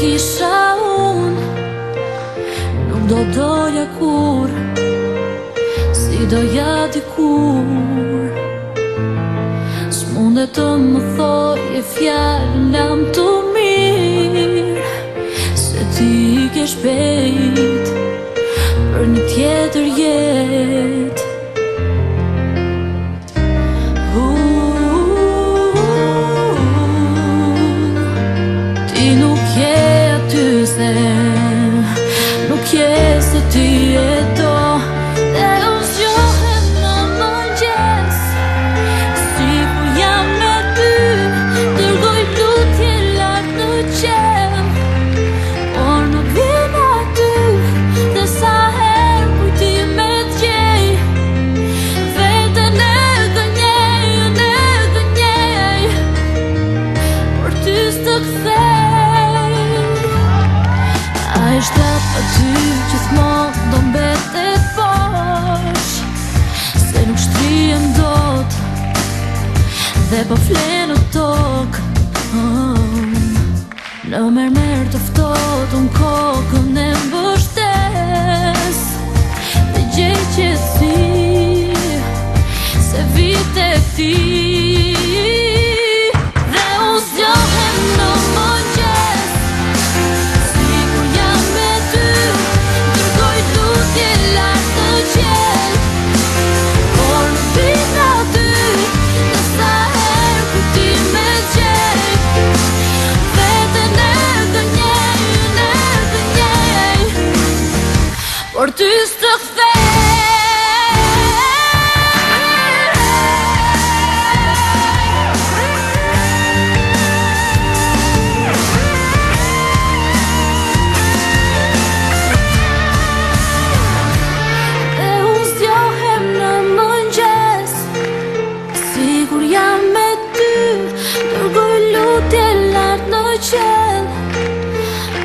kisha unë, nuk do doja kur, si doja dikur. S'mundet të më thoje fjallën jam të mirë, se ti ke shpejt për një tjetër jetë. Ti nuk je aty se nuk je se ti e do, dhe unë zgjohem në mëngjes, sikur jam me ty, dërgoj lutje lart në qell, por nuk vjen aty, dhe sa herë kujtim me t'gjej, veten e gënjej, por ty s'të kthej. A shtat aty gjithmonë do mbetet posh, se nuk shtrihem dot dhe po flen në tok. Në mermer të ftohtë kokën e mbështes, dhe gjej qetësi se vit e ti. Dhe unë zgjohem në mëngjes, sikur jam me ty, dërgoj lutje lart në qell, por nuk vjen aty, dhe sa herë kujtim me t'gjej, veten e gënjej, por ty s'të kthej.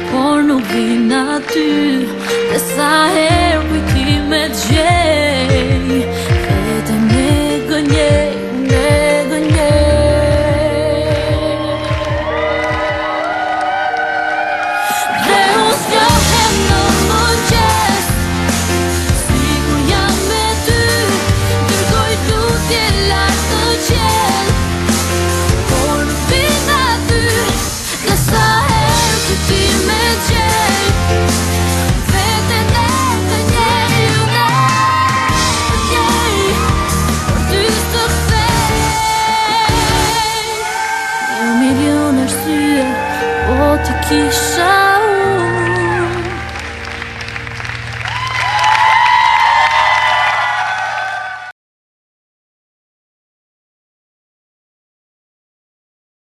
Por nuk vjen aty, dhe sa herë kujtim me t'gjej, veten e gënjej. Dhe unë zgjohem në mëngjes, sikur jam me ty, dërgoj lutje lart në qell, por nuk vjen aty, dhe sa herë kujtim me t'gjej, veten e gënjej, por ty s'të kthej. Një milion arsye, po ti kisha